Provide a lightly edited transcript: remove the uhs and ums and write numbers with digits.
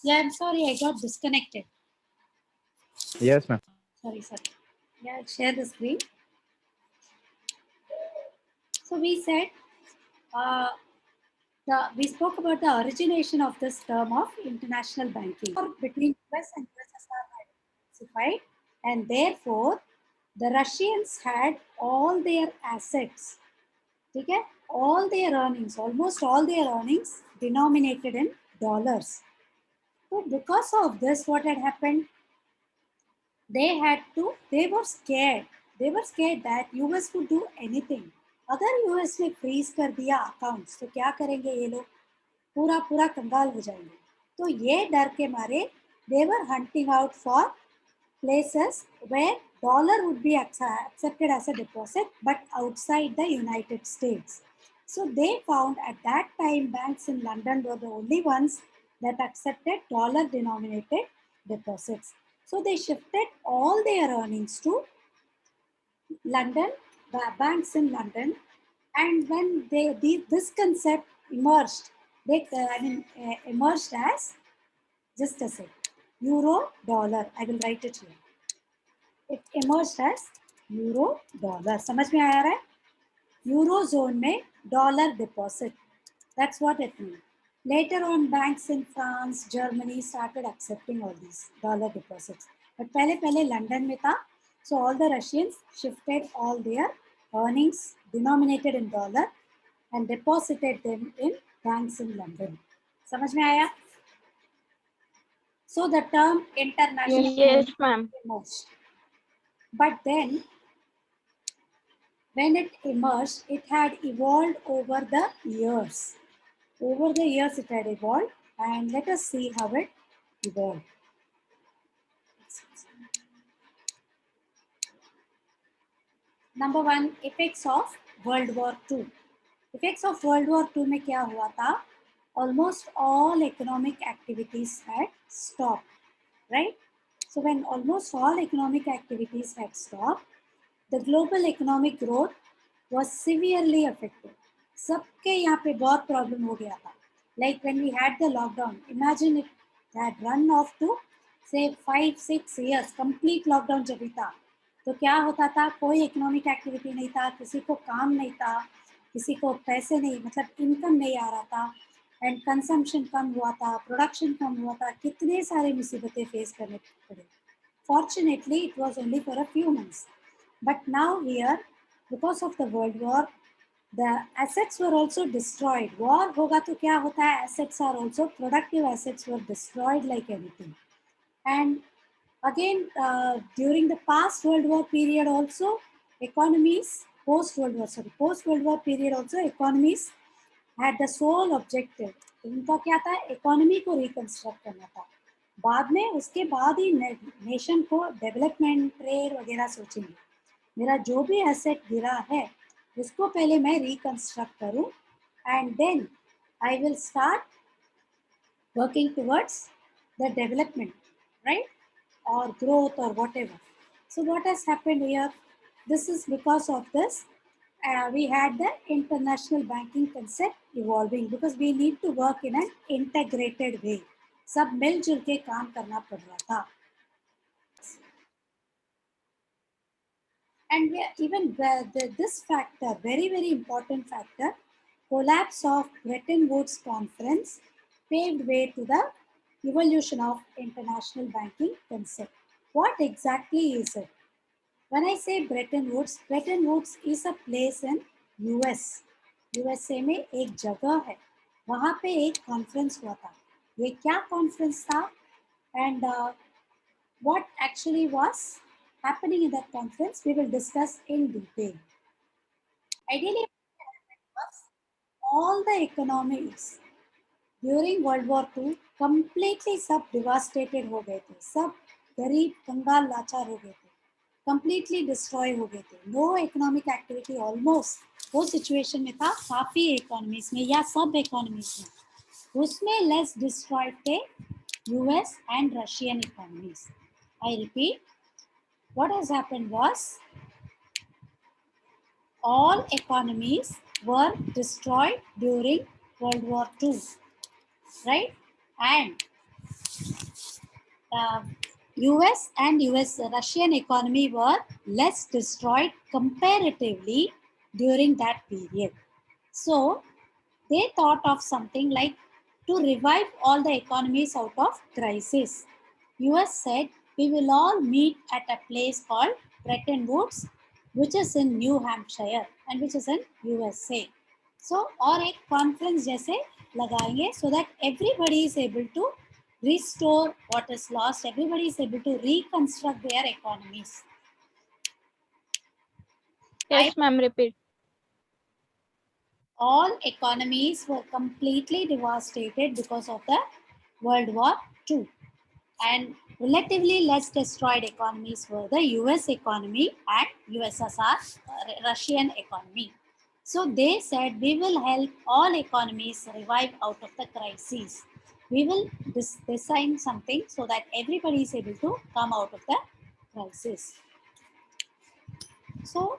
Yeah, I'm sorry, I got disconnected. Yes, ma'am. Sorry. Yeah, I'll share the screen. So we said, uh, we spoke about the origination of this term of international banking. Between US and USSR had intensified, and therefore the Russians had all their assets, okay, all their earnings, almost all their earnings denominated in dollars. So because of this, what had happened? They were scared. They were scared that US would do anything. अगर US ने freeze कर दिया accounts तो क्या करेंगे ये लोग? पूरा पूरा कंगाल हो जाएंगे. तो ये डर के मारे they were hunting out for places where dollar would be accepted as a deposit but outside the United States. So they found at that time banks in London were the only ones that accepted dollar denominated deposits. So they shifted all their earnings to London, the banks in London, and when this concept emerged, emerged as, just a sec, euro dollar. I will write it here. It emerged as euro dollar. समझ में आया रहा है? Eurozone में dollar deposit. That's what it means. Later on, banks in France, Germany started accepting all these dollar deposits. But पहले London में था. So all the Russians shifted all their earnings denominated in dollar and deposited them in banks in London. समझ में आया? So the term international Yes, ma'am. emerged. But then when it emerged, it had evolved over the years. Over the years, it had evolved, and let us see how it evolved. Number one, effects of World War II. Effects of World War II में क्या हुआ था? Almost all economic activities had stopped, right? So when almost all economic activities had stopped, the global economic growth was severely affected. सबके यहाँ पे बहुत problem हो गया था. Like when we had the lockdown, imagine it had run off to say 5-6 years, complete lockdown जब भी था, तो क्या होता था? कोई इकोनॉमिक एक्टिविटी नहीं था, किसी को काम नहीं था, किसी को पैसे नहीं, मतलब इनकम नहीं आ रहा था, एंड कंजम्पशन कम हुआ था, प्रोडक्शन कम हुआ था, कितने सारे मुसीबतें फेस करने पड़े. Fortunately, it was only for a few months. But now here, because of the World War, the assets were also destroyed. War होगा तो क्या होता है? Assets are also, productive assets were destroyed like anything. And again, during the past World War period also, economies, post World War period also, economies had the sole objective. इनका क्या था? Economy को reconstruct करना था. बाद में, उसके बाद ही नेशन को डेवलपमेंट, ट्रेड वगैरह सोचेंगे. मेरा जो भी एसेट गिरा है उसको पहले मैं रिकंस्ट्रक्ट करूं, and then I will start working towards the development, right? Or growth or whatever. So what has happened here? This is because of this. We had the international banking concept evolving because we need to work in an integrated way. सब मिलजुल के काम करना पड़ रहा था. And even this factor, very important factor, collapse of Bretton Woods conference paved way to the evolution of international banking concept. What exactly is it? When I say Bretton Woods is a place in US. USA में एक जगह है, वहाँ पे एक conference हुआ था. ये क्या कॉन्फ्रेंस था? And what actually was happening in that conference, we will discuss in detail. Ideally, all the economies during World War II completely सब devastated हो गए थे, सब गरीब कंगाल लाचार हो गए थे, completely destroy हो गए थे. No economic activity almost वो situation में था. काफ़ी economies में या सब economies में, उसमें less destroyed थे US and Russian economies. I repeat, what has happened was all economies were destroyed during World War II, right? And US and Russian economy were less destroyed comparatively during that period. So they thought of something like to revive all the economies out of crisis. US said we will all meet at a place called Bretton Woods, which is in New Hampshire and which is in USA. So और एक conference जैसे लगाएंगे so that everybody is able to restore what is lost. Everybody is able to reconstruct their economies. Yes, ma'am, repeat. All economies were completely devastated because of the World War II. And relatively less destroyed economies were the US economy and USSR, Russian economy. So they said we will help all economies revive out of the crisis. We will design something so that everybody is able to come out of the crisis. So